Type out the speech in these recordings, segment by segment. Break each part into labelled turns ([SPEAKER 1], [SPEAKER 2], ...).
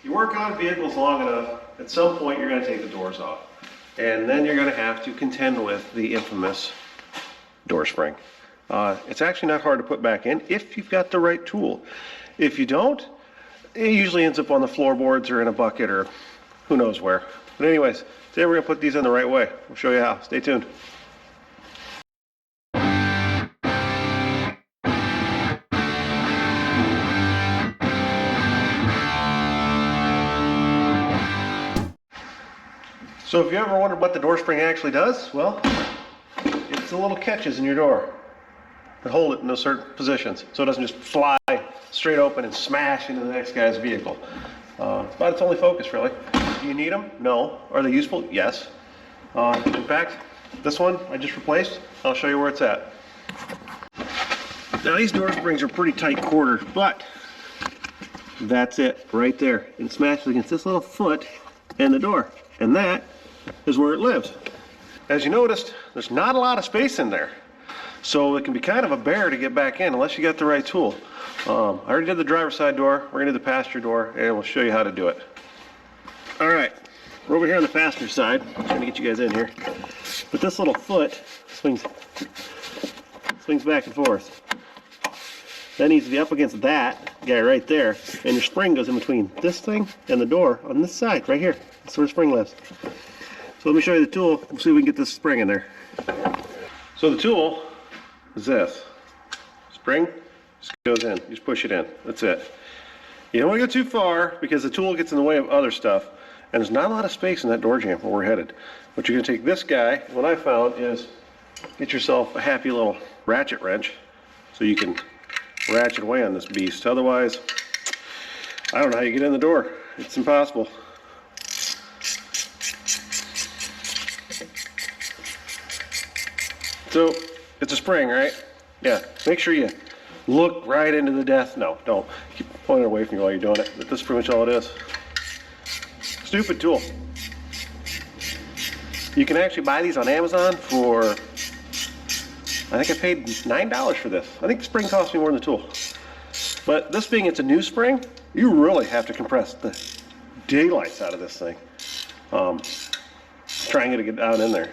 [SPEAKER 1] you work on vehicles long enough, at some point you're going to take the doors off. And then you're going to have to contend with the infamous door spring. It's actually not hard to put back in if you've got the right tool. If you don't, it usually ends up on the floorboards or in a bucket or who knows where. But anyways, today we're going to put these in the right way. We'll show you how. Stay tuned. So if you ever wondered what the door spring actually does, well, it's the little catches in your door that hold it in those certain positions so it doesn't just fly straight open and smash into the next guy's vehicle. It's about its only focus, really. Do you need them? No. Are they useful? Yes. In fact, this one I just replaced. I'll show you where it's at. Now these door springs are pretty tight quartered, but that's it right there. It smashes against this little foot and the door, and that is where it lives. As you noticed, there's not a lot of space in there, so it can be kind of a bear to get back in unless you got the right tool. I already did the driver's side door, we're going to do the passenger door, and we'll show you how to do it. Alright, we're over here on the passenger side. I'm trying to get you guys in here. But this little foot swings back and forth. That needs to be up against that guy right there, and your spring goes in between this thing and the door on this side, right here. That's where the spring lives. So let me show you the tool, we'll see if we can get this spring in there. So the tool is this. Spring just goes in, you just push it in, that's it. You don't want to go too far because the tool gets in the way of other stuff, and there's not a lot of space in that door jamb where we're headed. But you're going to take this guy, what I found is get yourself a happy little ratchet wrench so you can ratchet away on this beast. Otherwise, I don't know how you get in the door. It's impossible. So, it's a spring, right? Yeah, make sure you look right into the death. No, don't. Keep pulling it away from you while you're doing it. But this is pretty much all it is. Stupid tool. You can actually buy these on Amazon for, I think I paid $9 for this. I think the spring cost me more than the tool. But this being it's a new spring, you really have to compress the daylights out of this thing. Trying to get down in there.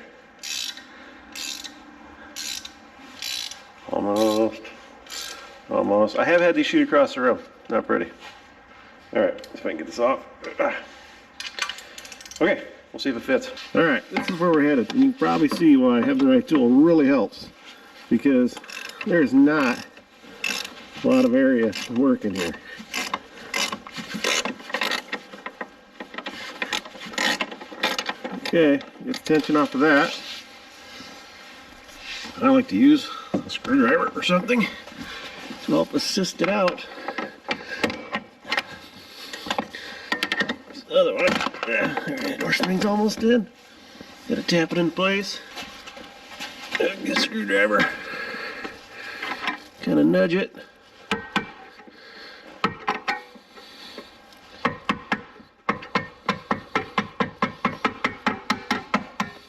[SPEAKER 1] Almost. I have had these shoot across the room. Not pretty. Alright, let's see if I can get this off. Okay, we'll see if it fits. Alright, this is where we're headed. And you can probably see why having the right tool really helps. Because there's not a lot of area to work in here. Okay, get the tension off of that. I like to use a screwdriver or something to help assist it out. This other one, the door spring's almost in. Gotta tap it in place. Get a screwdriver. Kind of nudge it.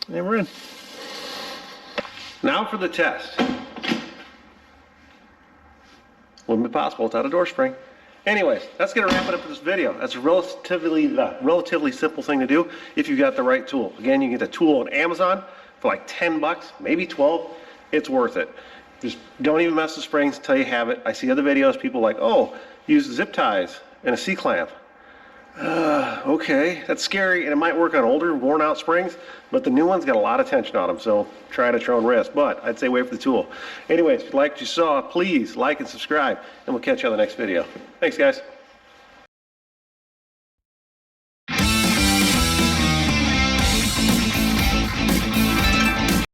[SPEAKER 1] And we're in. Now for the test. Wouldn't be possible without a door spring. Anyways, that's going to wrap it up for this video. That's a relatively simple thing to do if you got the right tool. Again, you can get the tool on Amazon for like 10 bucks, maybe 12. It's worth it. Just don't even mess with springs until you have it. I see other videos, people like, oh, use zip ties and a C-clamp. Okay, that's scary, and it might work on older, worn-out springs, but the new ones got a lot of tension on them, so try it at your own risk. But I'd say wait for the tool. Anyways, if you liked what you saw, please like and subscribe, and we'll catch you on the next video. Thanks, guys.